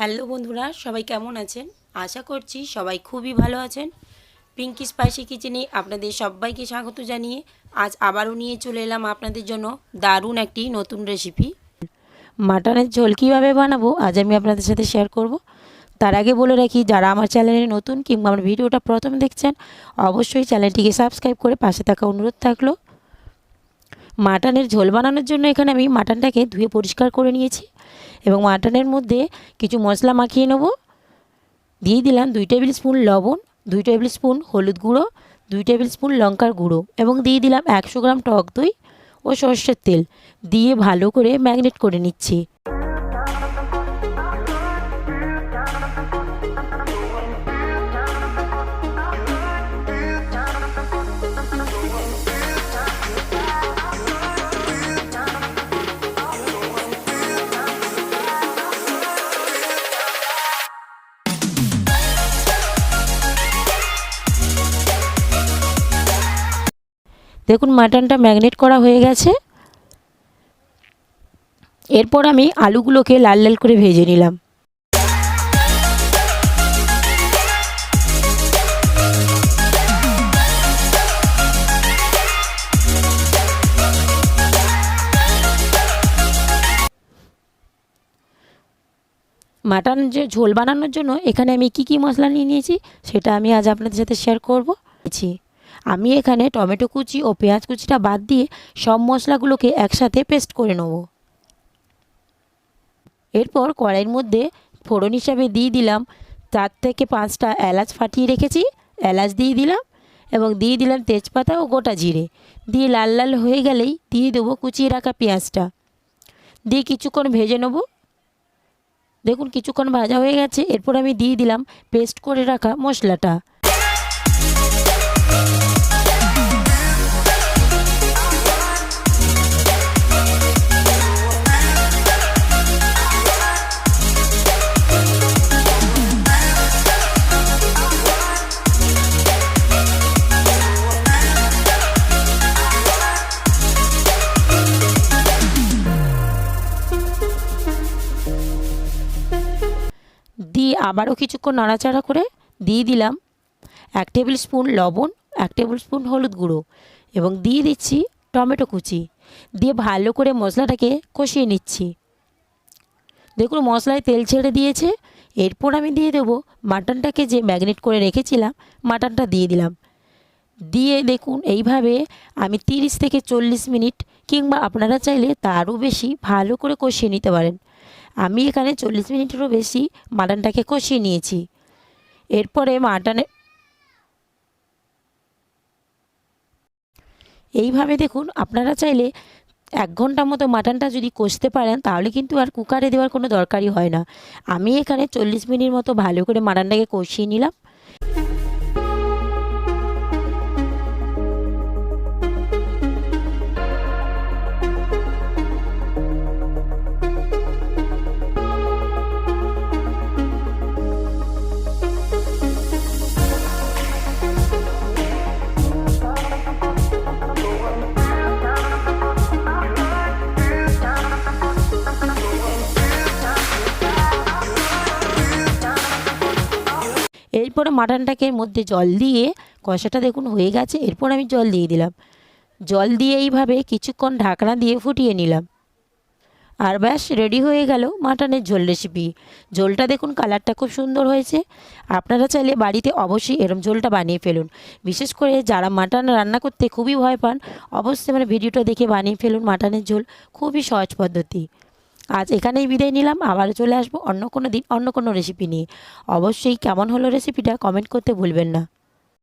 Hello বন্ধুরা, সবাই কেমন আছেন? আশা করছি সবাই খুবই ভালো আছেন। পিঙ্কি স্পাইসি কিচেনে আপনাদের সবাইকে স্বাগত জানিয়ে আজ আবারও নিয়ে চলে এলাম আপনাদের জন্য দারুণ একটি নতুন রেসিপি। মাটনের ঝোল কীভাবে বানাবো আজ আমি আপনাদের সাথে শেয়ার করব। তার আগে বলে রাখি, যারা আমার চ্যানেলে নতুন কিংবা আমার ভিডিওটা প্রথম দেখছেন অবশ্যই চ্যানেলটিকে সাবস্ক্রাইব করে পাশে থাকা অনুরোধ থাকলো। মাটনের ঝোল বানানোর জন্য এখানে আমি মাটনটাকে ধুয়ে পরিষ্কার করে নিয়েছি এবং মাটনের মধ্যে কিছু মশলা মাখিয়ে নেব। দিয়ে দিলাম 2 টেবিল স্পুন লবণ, 2 টেবিল স্পুন হলুদ গুঁড়ো, 2 টেবিল স্পুন লঙ্কার গুঁড়ো এবং দিয়ে দিলাম 100 গ্রাম টক দই ও সর্ষের তেল দিয়ে ভালো করে ম্যারিনেট করে নিচ্ছি। দেখুন মাটনটা ম্যারিনেট করা হয়ে গেছে। এরপর আমি আলুগুলোকে লাল লাল করে ভেজে নিলাম। মাটন যে ঝোল বানানোর জন্য এখানে আমি কি মশলা নিয়ে নিয়েছি সেটা আমি আজ আপনাদের সাথে শেয়ার করব। আমি এখানে টমেটো কুচি ও পেঁয়াজ কুচিটা বাদ দিয়ে সব মশলাগুলোকে একসাথে পেস্ট করে নেব। এরপর কড়াইয়ের মধ্যে ফোড়ন হিসাবে দিয়ে দিলাম 4 থেকে 5টা এলাচ ফাটিয়ে রেখেছি, এলাচ দিয়ে দিলাম এবং দিয়ে দিলাম তেজপাতা ও গোটা জিরে। দিয়ে লাল লাল হয়ে গেলেই দিয়ে দেবো কুচিয়ে রাখা পেঁয়াজটা, দিয়ে কিছুক্ষণ ভেজে নেব। দেখুন কিছুক্ষণ ভাজা হয়ে গেছে। এরপর আমি দিয়ে দিলাম পেস্ট করে রাখা মশলাটা। দিয়ে আবারও কিছুক্ষণ নাড়াচাড়া করে দিয়ে দিলাম 1 টেবিল স্পুন লবণ, 1 টেবিল স্পুন হলুদ গুঁড়ো এবং দিয়ে দিচ্ছি টমেটো কুচি। দিয়ে ভালো করে মশলাটাকে কষিয়ে নিচ্ছি। দেখুন মশলায় তেল ছেড়ে দিয়েছে। এরপর আমি দিয়ে দেবো মাটনটাকে যে ম্যারিনেট করে রেখেছিলাম, মাটনটা দিয়ে দিলাম। দিয়ে দেখুন এইভাবে আমি 30 থেকে 40 মিনিট কিংবা আপনারা চাইলে তারও বেশি ভালো করে কষিয়ে নিতে পারেন। আমি এখানে 40 মিনিটেরও বেশি মাটনটাকে কষিয়ে নিয়েছি। এরপরে এইভাবে দেখুন আপনারা চাইলে 1 ঘন্টা মতো মাটনটা যদি কষতে পারেন তাহলে কিন্তু আর কুকারে দেওয়ার কোনো দরকারই হয় না। আমি এখানে 40 মিনিট মতো ভালো করে মাটনটাকে কষিয়ে নিলাম। এরপরে মাটনটাকে মধ্যে জল দিয়ে কষাটা দেখুন হয়ে গেছে। এরপর আমি জল দিয়ে দিলাম। জল দিয়ে এইভাবে কিছুক্ষণ ঢাকনা দিয়ে ফুটিয়ে নিলাম। আর ব্যাস রেডি হয়ে গেল মাটনের ঝোল রেসিপি। ঝোলটা দেখুন কালারটা খুব সুন্দর হয়েছে। আপনারা চাইলে বাড়িতে অবশ্যই এরম ঝোলটা বানিয়ে ফেলুন। বিশেষ করে যারা মাটন রান্না করতে খুবই ভয় পান অবশ্যই ভিডিওটা দেখে বানিয়ে ফেলুন মাটনের ঝোল। খুবই সহজ পদ্ধতি। আজ এখানেই বিদায় নিলাম। আবার চলে আসবো অন্য কোনো দিন অন্য কোনো রেসিপি নিয়ে। অবশ্যই কেমন হলো রেসিপিটা কমেন্ট করতে ভুলবেন না।